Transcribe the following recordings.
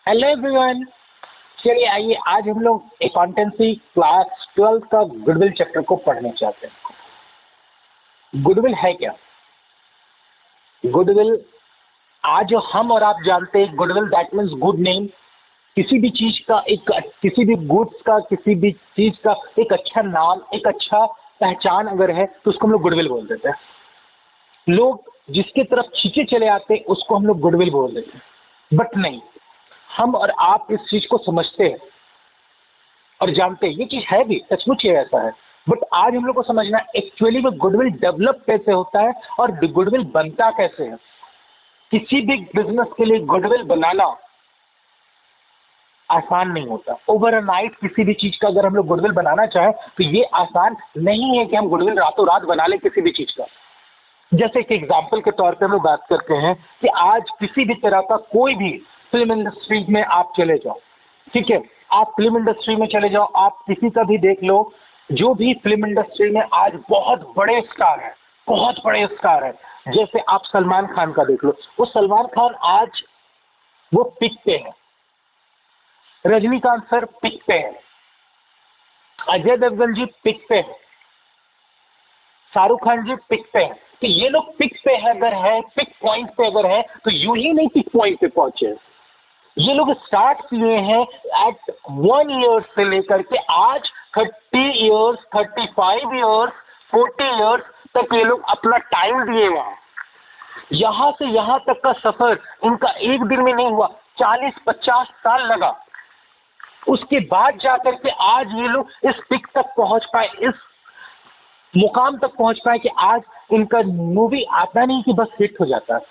Hello everyone. चलिए आइए आज हम लोग अकाउंटेंसी क्लास 12 का गुडविल चैप्टर को पढ़ने चाहते हैं। गुडविल है क्या? गुडविल आज जो हम और आप जानते हैं, goodwill that means good name. किसी भी चीज का किसी भी गुड्स का, किसी भी चीज का एक अच्छा नाम, एक अच्छा पहचान अगर है तो उसको हम लोग गुडविल बोल देते हैं। लोग जिसके तरफ खींचे चले आते हैं उसको हम लोग गुडविल बोल देते हैं। बट नहीं, हम और आप इस चीज को समझते हैं और जानते हैं ये चीज है भी, सचमुच ये ऐसा है। बट आज हम लोग को समझना एक्चुअली में गुडविल डेवलप कैसे होता है और गुडविल बनता कैसे है। किसी भी बिजनेस के लिए गुडविल बनाना आसान नहीं होता। ओवरनाइट किसी भी चीज का अगर हम लोग गुडविल बनाना चाहें तो ये आसान नहीं है कि हम गुडविल रातों रात बना लें किसी भी चीज का। जैसे कि एग्जाम्पल के तौर पे हम लोग बात करते हैं कि आज किसी भी तरह का कोई भी फिल्म इंडस्ट्री में आप चले जाओ, ठीक है, आप फिल्म इंडस्ट्री में चले जाओ, आप किसी का भी देख लो, जो भी फिल्म इंडस्ट्री में आज बहुत बड़े स्टार है, बहुत बड़े स्टार है, जैसे आप सलमान खान का देख लो, वो सलमान खान आज वो पिक पे है, रजनीकांत सर पिक पे है, अजय देवगन जी पिक पे है, शाहरुख खान जी पिक पे है। तो ये लोग पिक पे अगर है, पिक पॉइंट पे अगर है, तो यूं ही नहीं पिक पॉइंट पे पहुंचे। ये लोग स्टार्ट किए हैं एट 1 ईयर से लेकर के आज 30 ईयर्स, 35 ईयर्स, 40 ईयर्स तक ये लोग अपना टाइम दिए। वहां यहां से यहां तक का सफर इनका एक दिन में नहीं हुआ, 40-50 साल लगा। उसके बाद जाकर के आज ये लोग इस पिक तक पहुंच पाए, इस मुकाम तक पहुंच पाए कि आज इनका मूवी आता नहीं कि बस हिट हो जाता है।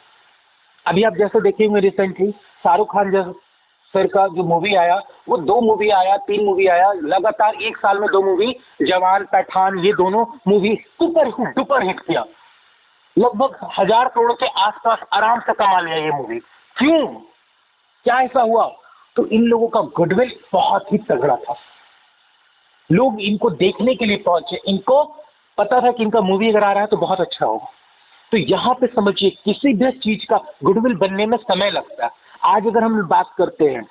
अभी आप जैसे देखेंगे रिसेंटली शाहरुख खान जैसे सर का जो मूवी आया, वो 2 मूवी आया, 3 मूवी आया, लगातार एक साल में 2 मूवी, जवान, पठान, ये दोनों मूवी सुपर हिट किया, लगभग 1000 करोड़ के आसपास आराम से कमा लिया ये मूवी। क्यों, क्या ऐसा हुआ? तो इन लोगों का गुडविल बहुत ही तगड़ा था। लोग इनको देखने के लिए पहुंचे, इनको पता था कि इनका मूवी अगर आ रहा है तो बहुत अच्छा होगा। तो यहाँ पे समझिए किसी भी चीज का गुडविल बनने में समय लगता है। आज अगर हम बात करते हैं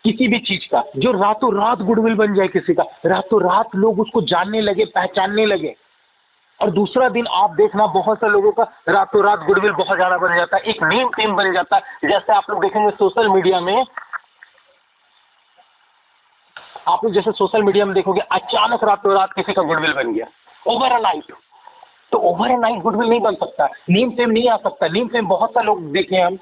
किसी भी चीज का जो रातों रात गुडविल बन जाए, किसी का रातों रात लोग उसको जानने लगे, पहचानने लगे, और दूसरा दिन आप देखना बहुत से लोगों का रातों रात गुडविल बहुत ज्यादा बन जाता है, एक नेम टेम बन जाता है। जैसे आप लोग देखेंगे सोशल मीडिया में, आप लोग जैसे सोशल मीडिया में देखोगे अचानक रातों रात किसी का गुडविल बन गया ओवरनाइट। तो ओवरनाइट गुडविल नहीं बन सकता, नेम फेम नहीं आ सकता। नेम फेम बहुत सारे लोग देखे हम,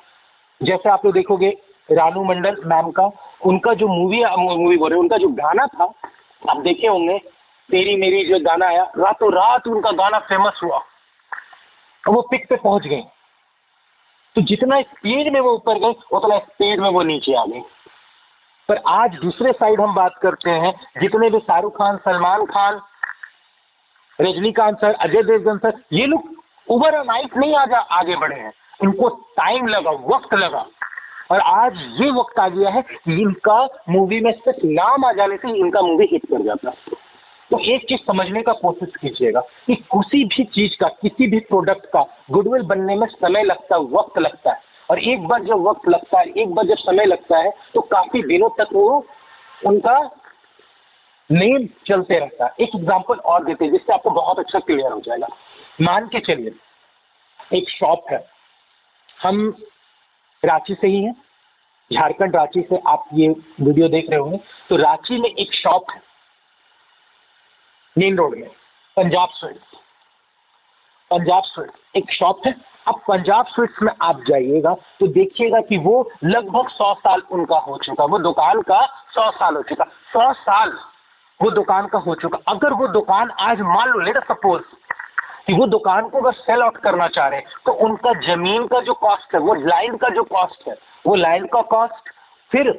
जैसे आप लोग देखोगे रानू मंडल मैम का, उनका जो मूवी बोल रहे, उनका जो गाना था आप देखे होंगे, तेरी मेरी जो गाना आया, रातों रात उनका गाना फेमस हुआ और वो पिक पे पहुंच गए। तो जितना स्पीड में वो ऊपर गए उतना स्पीड में वो नीचे आ गए। पर आज दूसरे साइड हम बात करते हैं, जितने भी शाहरुख खान, सलमान खान, रजनीकांत सर, अजय देवगन सर, ये लोग ओवरनाइट नहीं आगे बढ़े हैं, इनको टाइम लगा, वक्त लगा, और आज ये वक्त आ गया है कि इनका मूवी में सिर्फ नाम आ जाने से इनका मूवी हिट कर जाता है। तो एक चीज समझने का कोशिश कीजिएगा कि किसी भी चीज का, किसी भी प्रोडक्ट का गुडविल बनने में समय लगता है, वक्त लगता है, और एक बार जब वक्त लगता है, एक बार जब समय लगता है तो काफी दिनों तक वो उनका नेम चलते रहता है। एक एग्जांपल और देते हैं जिससे आपको बहुत अच्छा क्लियर हो जाएगा। मान के चलिए एक शॉप है, हम रांची से ही हैं, झारखंड रांची से आप ये वीडियो देख रहे होंगे, तो रांची में एक शॉप है मेन रोड में, पंजाब स्वीट्स, पंजाब स्वीट्स एक शॉप है। अब पंजाब स्वीट्स में आप जाइएगा तो देखिएगा कि वो लगभग 100 साल उनका हो चुका, वो दुकान का 100 साल हो चुका, 100 साल वो दुकान का हो चुका। अगर वो दुकान आज मान लो, लेट सपोज कि वो दुकान को अगर सेल आउट करना चाह रहे हैं, तो उनका जमीन का जो कॉस्ट है, वो लैंड का जो कॉस्ट है, वो लैंड का कॉस्ट, फिर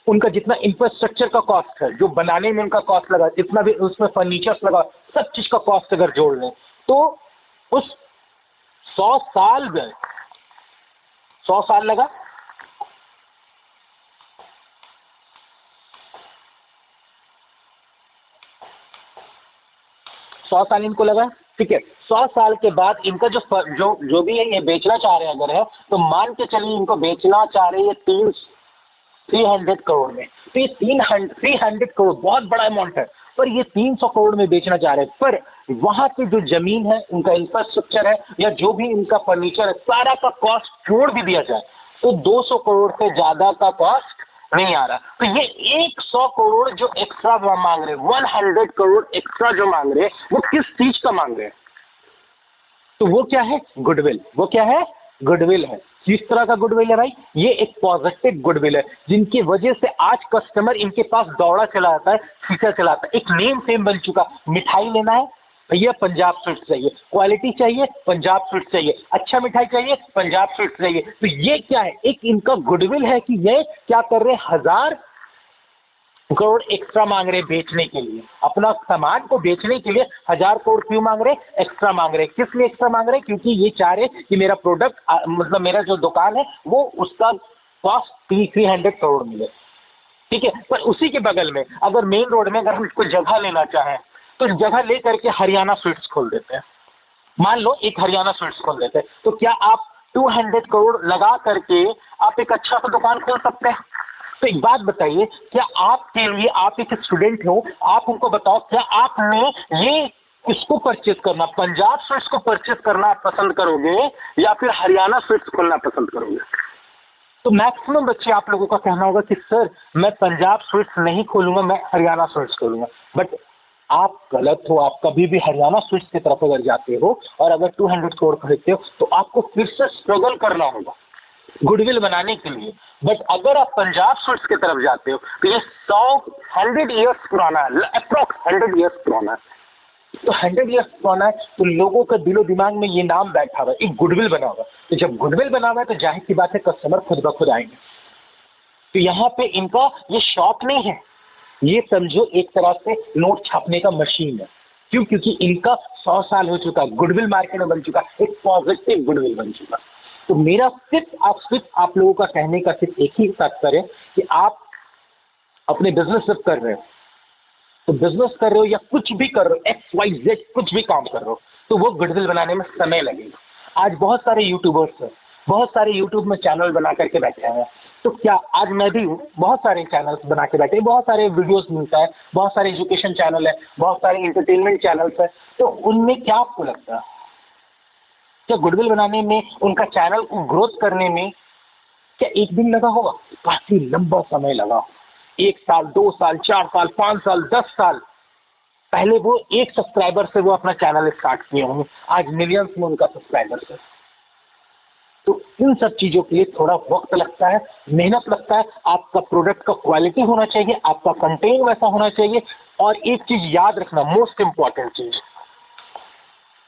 उनका जितना इंफ्रास्ट्रक्चर का कॉस्ट है, जो बनाने में उनका कॉस्ट लगा, जितना भी उसमें फर्नीचर्स लगा, सब चीज का कॉस्ट अगर जोड़ लें तो उस 100 साल गए, 100 साल लगा, 100 साल इनको लगा, ठीक है। 100 साल के बाद इनका जो भी है ये बेचना चाह रहे हैं अगर है, तो मान के चलिए इनको बेचना चाह रहे हैं 300 करोड़ में। तो ये 300 करोड़ बहुत बड़ा अमाउंट है, पर ये 300 करोड़ में बेचना चाह रहे हैं। पर वहां की जो जमीन है, उनका इंफ्रास्ट्रक्चर है, या जो भी इनका फर्नीचर है, सारा का कॉस्ट जोड़ भी दिया जाए तो 200 करोड़ से ज्यादा का कॉस्ट नहीं आ रहा। तो ये 100 करोड़ जो एक्स्ट्रा मांग रहे, 100 करोड़ एक्स्ट्रा जो मांग रहे, वो किस चीज का मांग रहे? तो वो क्या है? गुडविल। वो क्या है? गुडविल है। किस तरह का गुडविल है भाई? ये एक पॉजिटिव गुडविल है, जिनकी वजह से आज कस्टमर इनके पास दौड़ा चला आता है, खींचा चला आता है। एक नेम फेम बन चुका। मिठाई लेना है भैया, पंजाब स्वीट्स चाहिए। क्वालिटी चाहिए, पंजाब स्वीट्स चाहिए। अच्छा मिठाई चाहिए, पंजाब स्वीट्स चाहिए। तो ये क्या है? एक इनका गुडविल है कि ये क्या कर रहे हैं, 1000 करोड़ एक्स्ट्रा मांग रहे बेचने के लिए। अपना सामान को बेचने के लिए 1000 करोड़ क्यों मांग रहे? एक्स्ट्रा मांग रहे। किस लिए एक्स्ट्रा मांग रहे? क्योंकि ये चाह रहे कि मेरा प्रोडक्ट, मतलब मेरा जो दुकान है, वो उसका कॉस्ट 300 करोड़ मिले। ठीक है। पर उसी के बगल में अगर मेन रोड में अगर हम कोई जगह लेना चाहें, तो जगह ले करके हरियाणा स्वीट्स खोल देते हैं। मान लो एक हरियाणा स्वीट्स खोल देते हैं, तो क्या आप 200 करोड़ लगा करके आप एक अच्छा सा दुकान खोल सकते हैं? तो एक बात बताइए, क्या आपके लिए, आप एक स्टूडेंट हो, आप उनको बताओ, क्या आपने ये किसको परचेज करना, पंजाब स्वीट्स को परचेज करना पसंद करोगे या फिर हरियाणा स्वीट्स खोलना पसंद करोगे? तो मैक्सिमम बच्चे आप लोगों का कहना होगा कि सर मैं पंजाब स्वीट्स नहीं खोलूंगा, मैं हरियाणा स्वीट्स खोलूंगा। बट आप गलत हो। आप कभी भी हरियाणा स्वीट्स की तरफ अगर जाते हो और अगर 200 करोड़ खरीदते हो, तो आपको फिर से स्ट्रगल करना होगा गुडविल बनाने के लिए। बट अगर आप पंजाब स्वीट्स की तरफ जाते हो, तो ये 100 ईयर्स पुराना है, अप्रॉक्स 100 ईयर्स पुराना है। तो 100 ईयर्स पुराना है, तो लोगों का दिलो दिमाग में ये नाम बैठा हुआ है, एक गुडविल बना हुआ है। तो जब गुडविल बना हुआ है, तो जाहिर सी बात है कस्टमर खुद ब खुद आएंगे। तो यहाँ पे इनका ये शॉप नहीं है, ये समझो एक तरह से नोट छापने का मशीन है। क्यों? क्योंकि इनका 100 साल हो चुका, गुडविल मार्केट में बन चुका, एक पॉजिटिव गुडविल बन चुका। तो मेरा सिर्फ आप लोगों का कहने का सिर्फ एक ही तात्पर्य कि आप अपने बिजनेस जब कर रहे हो, तो बिजनेस कर रहे हो या कुछ भी कर रहे हो, XYZ कुछ भी काम कर रहे हो, तो वो गुडविल बनाने में समय लगेगा। आज बहुत सारे यूट्यूबर्स हैं, बहुत सारे यूट्यूब में चैनल बना करके बैठे हैं। तो क्या आज मैं भी हूँ, बहुत सारे चैनल्स बना के बैठे, बहुत सारे वीडियोस मिलता है, बहुत सारे एजुकेशन चैनल है, बहुत सारे इंटरटेनमेंट चैनल्स है। तो उनमें क्या आपको लगता है, क्या गुडविल बनाने में, उनका चैनल को ग्रोथ करने में क्या एक दिन लगा होगा? काफी लंबा समय लगा। 1 साल, 2 साल, 4 साल, 5 साल, 10 साल पहले वो एक सब्सक्राइबर से वो अपना चैनल स्टार्ट किए होंगे, आज मिलियंस में उनका सब्सक्राइबर्स है। तो इन सब चीजों के लिए थोड़ा वक्त लगता है, मेहनत लगता है। आपका प्रोडक्ट का क्वालिटी होना चाहिए, आपका कंटेंट वैसा होना चाहिए। और एक चीज याद रखना, मोस्ट इंपॉर्टेंट चीज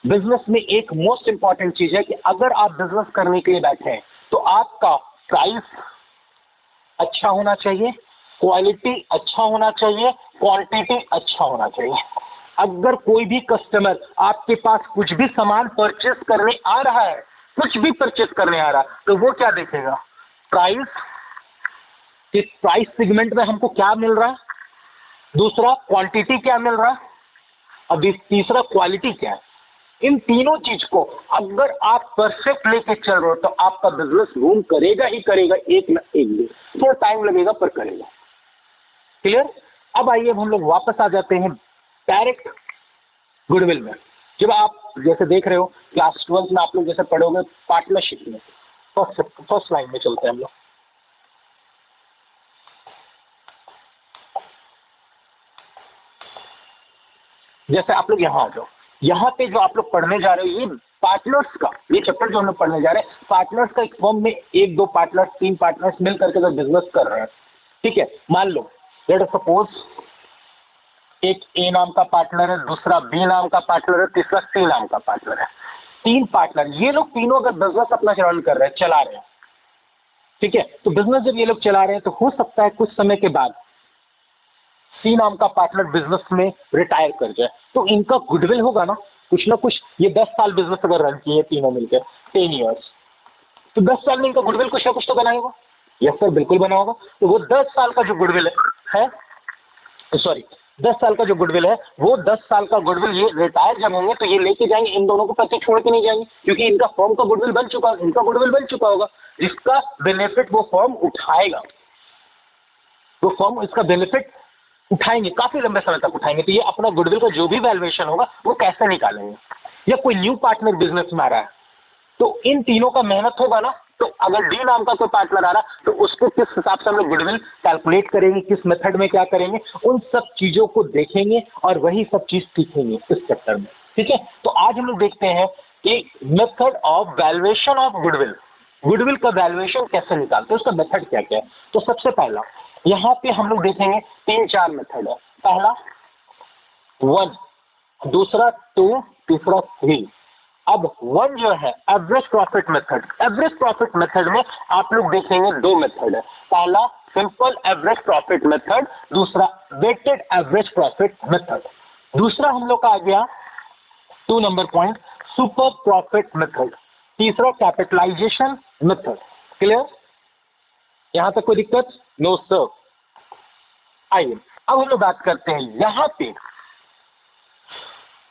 बिजनेस में, एक मोस्ट इंपॉर्टेंट चीज है कि अगर आप बिजनेस करने के लिए बैठे हैं, तो आपका प्राइस अच्छा होना चाहिए, क्वालिटी अच्छा होना चाहिए, क्वांटिटी अच्छा होना चाहिए। अगर कोई भी कस्टमर आपके पास कुछ भी सामान परचेस करने आ रहा है, कुछ भी परचेस करने आ रहा है, तो वो क्या देखेगा? प्राइस, कि प्राइस सेगमेंट में हमको क्या मिल रहा है, दूसरा क्वांटिटी क्या मिल रहा है, अभी तीसरा क्वालिटी क्या है। इन तीनों चीज को अगर आप परफेक्ट लेके चल रहे हो, तो आपका बिजनेस बूम करेगा ही करेगा, एक ना एक दिन। थोड़ा टाइम लगेगा पर करेगा। क्लियर? अब आइए हम लोग वापस आ जाते हैं डायरेक्ट गुडविल में। जब आप जैसे देख रहे हो क्लास 12 में आप लोग जैसे पढ़ोगे पार्टनरशिप में, फर्स्ट लाइन में चलते हैं हम लोग। जैसे आप लोग यहाँ आ जाओ, यहाँ पे जो आप लोग पढ़ने जा रहे हो, ये पार्टनर्स का, ये चैप्टर जो हम लोग पढ़ने जा रहे हैं, पार्टनर्स का। एक फर्म में 1, 2 पार्टनर्स, 3 पार्टनर्स मिल करके जब बिजनेस कर रहे हैं, ठीक है, मान लो लेट अस सपोज एक ए नाम का पार्टनर है, दूसरा बी नाम का पार्टनर है, तीसरा सी नाम का पार्टनर है। 3 पार्टनर, ये लोग तीनों अगर बिजनेस अपना रन कर रहे हैं, चला रहे हैं, ठीक है। तो बिजनेस जब ये लोग चला रहे हैं, तो हो सकता है कुछ समय के बाद सी नाम का पार्टनर बिजनेस में रिटायर कर जाए, तो इनका गुडविल होगा ना कुछ। ये 10 साल बिजनेस अगर रन किए तीनों मिलकर, 10 ईयर्स, तो 10 साल में इनका गुडविल कुछ ना कुछ तो बना होगा। यस सर, बिल्कुल बना होगा। तो वो 10 साल का जो गुडविल है, सॉरी 10 साल का जो गुडविल है, वो 10 साल का गुडविल ये रिटायर जब होंगे तो ये लेके जाएंगे, इन दोनों को पैसे छोड़ के नहीं जाएंगे, क्योंकि इनका फर्म का गुडविल बन चुका, इनका गुडविल बन चुका होगा, जिसका बेनिफिट वो फर्म उठाएगा। वो फर्म इसका बेनिफिट उठाएंगे, काफी लंबे समय तक उठाएंगे। तो ये अपना गुडविल का जो भी वैल्यूएशन होगा वो कैसे निकालेंगे, या कोई न्यू पार्टनर बिजनेस में आ रहा है तो इन तीनों का मेहनत होगा ना। तो अगर डी नाम का कोई पार्टनर आ रहा तो उसको किस हिसाब से हम लोग गुडविल कैलकुलेट करेंगे, किस मेथड में क्या करेंगे, उन सब चीजों को देखेंगे और वही सब चीज सीखेंगे इस चैप्टर में। ठीक है, तो आज हम लोग देखते हैं कि method of valuation of goodwill, goodwill का वैल्यूएशन कैसे निकालते हैं, उसका मेथड क्या क्या है। तो सबसे पहला यहाँ पे हम लोग देखेंगे 3-4 मेथड है। पहला 1, दूसरा 2, तीसरा 3। अब 1 जो है average profit method. Average profit method में आप लोग देखेंगे 2 मेथड है। पहला सिंपल एवरेज प्रॉफिट मेथड, दूसरा वेटेड एवरेज प्रॉफिट मेथड। दूसरा हम लोग का आ गया 2 number point super profit method. तीसरा कैपिटलाइजेशन मेथड। क्लियर, यहां तक कोई दिक्कत? No sir. आइए अब हम लोग बात करते हैं यहां पे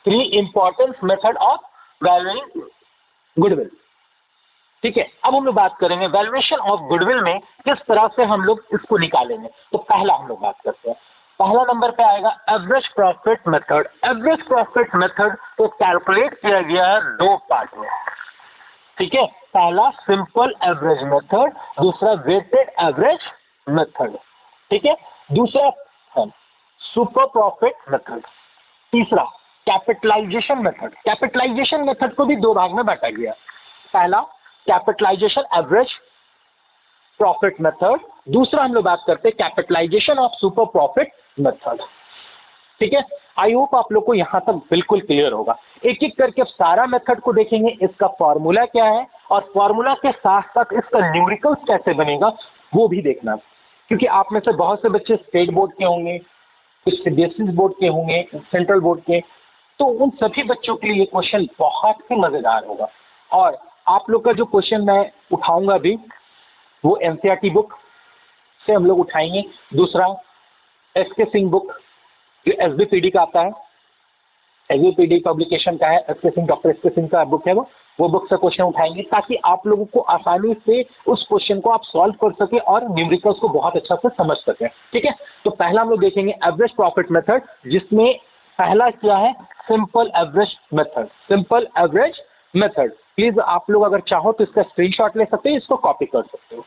3 important method of valuing goodwill. ठीक है, अब हम लोग बात करेंगे वैल्यूएशन ऑफ गुडविल में किस तरह से हम लोग इसको निकालेंगे। तो पहला हम लोग बात करते हैं, पहला नंबर पे आएगा average profit method. Average profit method को कैलकुलेट किया गया है 2 पार्ट में। ठीक है, पहला सिंपल एवरेज मेथड, दूसरा वेटेड एवरेज मेथड। ठीक है, दूसरा सुपर प्रॉफिट मेथड, तीसरा कैपिटलाइजेशन मेथड। कैपिटलाइजेशन मेथड को भी 2 भाग में बांटा गया। पहला कैपिटलाइजेशन एवरेज प्रॉफिट मेथड, दूसरा हम लोग बात करते हैं capitalization of super profit method. ठीक है, आई होप आप लोग को यहां तक बिल्कुल क्लियर होगा। एक एक करके अब सारा मेथड को देखेंगे, इसका फॉर्मूला क्या है और फॉर्मूला के साथ साथ इसका न्यूमेरिकल्स कैसे बनेगा वो भी देखना, क्योंकि आप में से बहुत से बच्चे स्टेट बोर्ड के होंगे, कुछ सीबीएसई बोर्ड के होंगे, सेंट्रल बोर्ड के, तो उन सभी बच्चों के लिए ये क्वेश्चन बहुत ही मजेदार होगा। और आप लोग का जो क्वेश्चन मैं उठाऊंगा अभी वो एनसीईआरटी बुक से हम लोग उठाएंगे। दूसरा एसके सिंह बुक जो एसबीपीडी का आता है, एसबीपीडी पब्लिकेशन का है, SK Singh, doctor SK Singh का बुक है वो बुक से क्वेश्चन उठाएंगे ताकि आप लोगों को आसानी से उस क्वेश्चन को आप सॉल्व कर सके और न्यूमेरिकल्स को बहुत अच्छा से समझ सके। ठीक है, तो पहला हम लोग देखेंगे एवरेज प्रॉफिट मेथड, जिसमें पहला क्या है simple average method. Simple average method, please आप लोग अगर चाहो तो इसका स्क्रीनशॉट ले सकते हैं, इसको कॉपी कर सकते हो।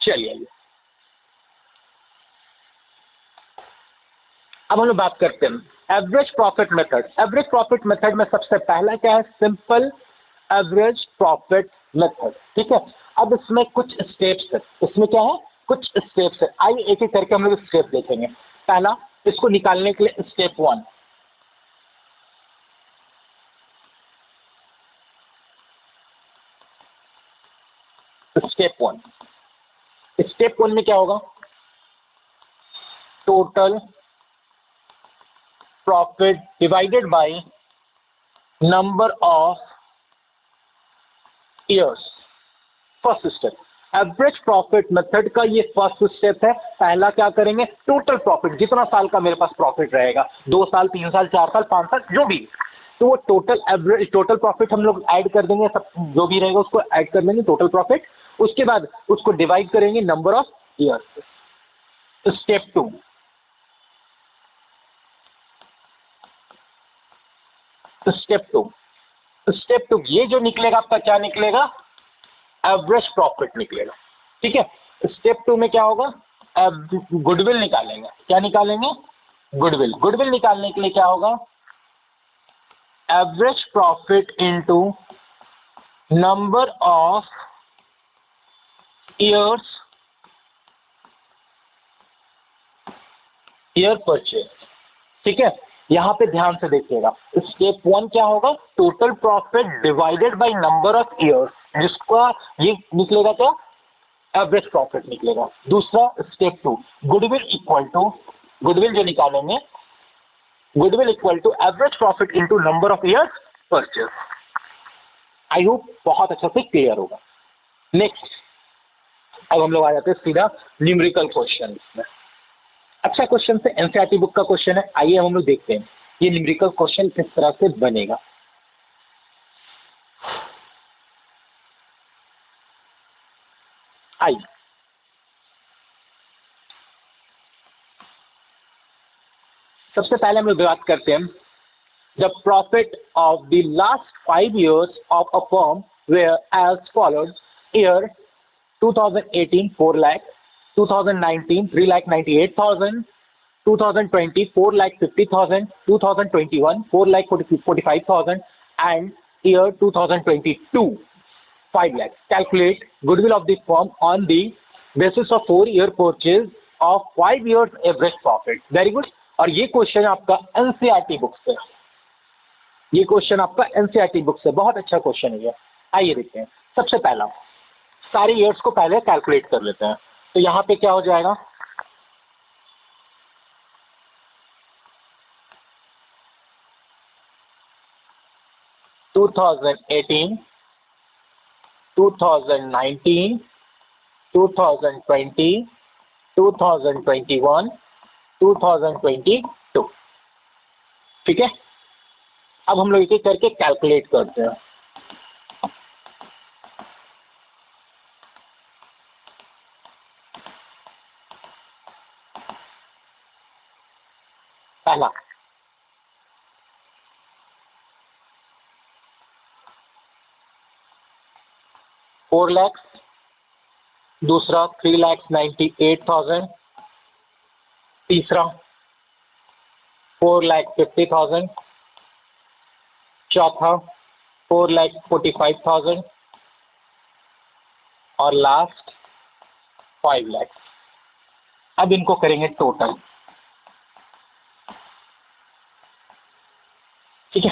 चलिए अब हम लोग बात करते हैं average profit method. Average profit method में सबसे पहला क्या है सिंपल एवरेज प्रॉफिट मेथड। ठीक है, अब इसमें कुछ स्टेप्स है, इसमें क्या है कुछ स्टेप्स है। आइए एक एक करके हम लोग स्टेप देखेंगे। पहला, इसको निकालने के लिए स्टेप 1, स्टेप 1 में क्या होगा, total profit divided by number of years. First step average profit method का ये फर्स्ट स्टेप है। पहला क्या करेंगे, टोटल प्रॉफिट, जितना साल का मेरे पास प्रॉफिट रहेगा, 2 साल, 3 साल, 4 साल, 5 साल, जो भी, तो वो टोटल एवरेज टोटल प्रॉफिट हम लोग ऐड कर देंगे, सब जो भी रहेगा उसको ऐड कर देंगे टोटल प्रॉफिट। उसके बाद उसको डिवाइड करेंगे number of years. Step 2, step two ये जो निकलेगा आपका क्या निकलेगा, एवरेज प्रॉफिट निकलेगा। ठीक है, स्टेप 2 में क्या होगा, गुडविल निकालेंगे। क्या निकालेंगे, गुडविल। गुडविल निकालने के लिए क्या होगा, average profit into number of years, year purchase. ठीक है, यहां पे ध्यान से देखिएगा, स्टेप 1 क्या होगा, total profit divided by number of years, जिसका ये निकलेगा क्या, एवरेज प्रॉफिट निकलेगा। दूसरा step 2, goodwill equal to, goodwill जो निकालेंगे, goodwill equal to average profit into number of years purchase. I hope बहुत अच्छा से क्लियर होगा। नेक्स्ट, अब हम लोग आ जाते हैं सीधा न्यूमेरिकल क्वेश्चन में। अच्छा क्वेश्चन से एनसीईआरटी बुक का क्वेश्चन है, आइए हम लोग देखते हैं ये न्यूमेरिकल क्वेश्चन किस तरह से बनेगा। आइए सबसे पहले हम लोग बात करते हैं the profit of the last 5 years of a firm were as followed. Year 2018 4 lakh, 2019 3,98,000, 2020 4,50,000, 2021 4,45,000 and year 2022 5 lakhs. Calculate goodwill of the firm on the basis of 4-year purchase of 5 years average profit. Very good. और ये question आपका NCERT book से, ये question आपका NCERT book से बहुत अच्छा question है ये। आइए देखते हैं। सबसे पहला सारे ईयर्स को पहले कैलकुलेट कर लेते हैं। तो यहाँ पे क्या हो जाएगा, टू 2018, 2019, 2020, 2021, 2022। ठीक है, अब हम लोग एक एक करके कैलकुलेट करते हैं। पहला 4 लाख, दूसरा 3,98,000, तीसरा 4,50,000, चौथा 4,45,000 और लास्ट 5 लाख। अब इनको करेंगे टोटल। ठीक है,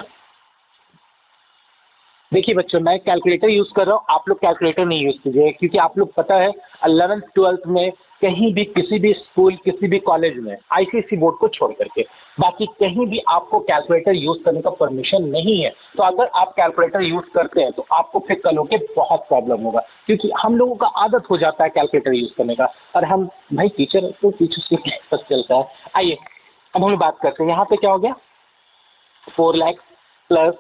देखिए बच्चों मैं कैलकुलेटर यूज कर रहा हूँ, आप लोग कैलकुलेटर नहीं यूज कीजिए, क्योंकि आप लोग पता है 11th 12th में कहीं भी किसी भी स्कूल किसी भी कॉलेज में आईसीएसई बोर्ड को छोड़ करके बाकी कहीं भी आपको कैलकुलेटर यूज करने का परमिशन नहीं है। तो अगर आप कैलकुलेटर यूज करते हैं तो आपको फिर कल होके बहुत प्रॉब्लम होगा, क्योंकि हम लोगों का आदत हो जाता है कैलकुलेटर यूज करने का, और हम भाई टीचर तो टीचर से पता चलता है। आइए अब हम लोग बात करते हैं। यहाँ पे क्या हो गया, 4 लाख प्लस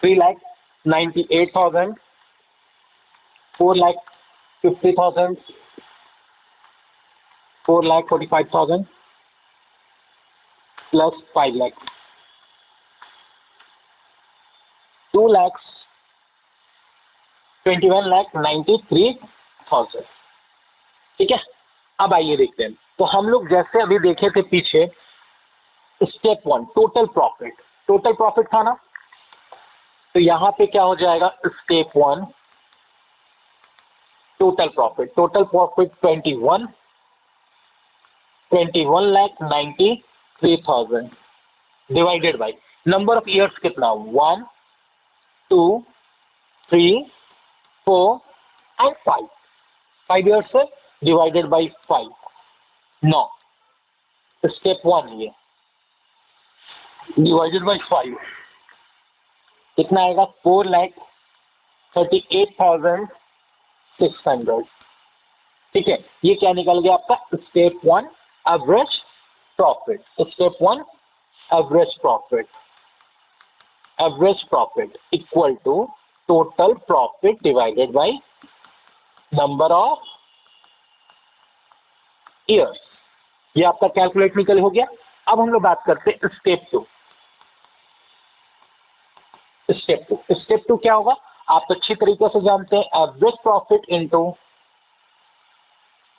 3,98,000, 4,50,000, 4,45,000 प्लस 5 लाख, 2,21,93,000। ठीक है, अब आइए देखते हैं। तो हम लोग जैसे अभी देखे थे पीछे, step 1 total profit, total profit था ना, तो यहां पे क्या हो जाएगा, step 1 total profit, total profit 21,93,000 divided by number of years कितना, 1 2 3 4 एंड 5, 5 ईयर्स से डिवाइडेड बाई 5, 9। स्टेप 1 ये डिवाइडेड बाई 5 कितना आएगा, 4,38,600। ठीक है, ये क्या निकल गया आपका, step 1 average profit. Step 1 average profit, average profit equal to total profit divided by number of years. ये आपका कैलकुलेट निकल हो गया। अब हम लोग बात करते हैं स्टेप 2। स्टेप 2 क्या होगा, आप अच्छी तरीके से जानते हैं, average profit into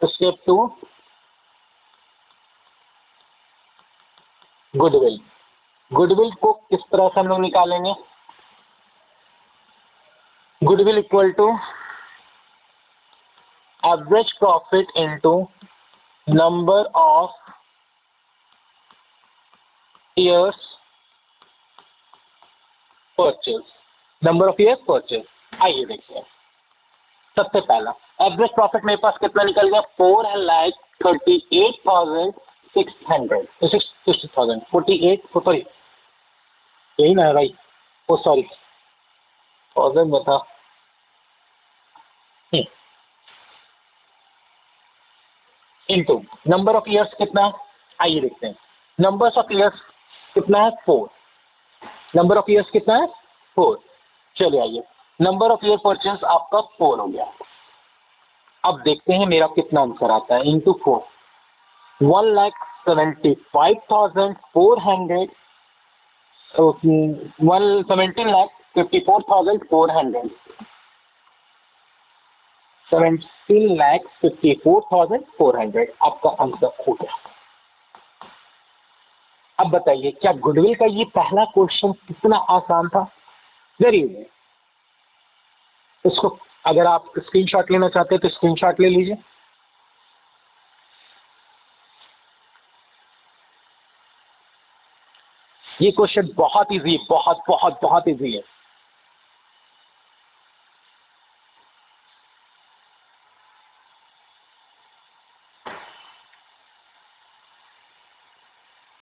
step 2 goodwill. Goodwill को किस तरह से हम लोग निकालेंगे, goodwill equal to average profit into number of years purchase, number of years purchase. आइए देखते हैं। सबसे पहला एवरेज प्रॉफिट मेरे पास कितना निकल गया, 4,38,600, 60,000, 48 सॉरी यही ना है भाई, ओ सॉरी 1000 बता, इनटू नंबर ऑफ ईयर्स कितना, आइए देखते हैं। नंबर्स ऑफ ईयर्स कितना है? 4। नंबर ऑफ ईयर्स कितना है? 4। चलिए आइए, नंबर ऑफ ईयर परचेज आपका 4 हो गया। अब देखते हैं मेरा कितना आंसर आता है इंटू 4। 1,75,400 17,54,400 17,54,400 आपका आंसर हो गया। अब बताइए क्या गुडविल का ये पहला क्वेश्चन कितना आसान था? Very easy. इसको अगर आप स्क्रीनशॉट लेना चाहते हैं तो स्क्रीनशॉट ले लीजिए। ये क्वेश्चन बहुत इजी, बहुत बहुत बहुत इजी है।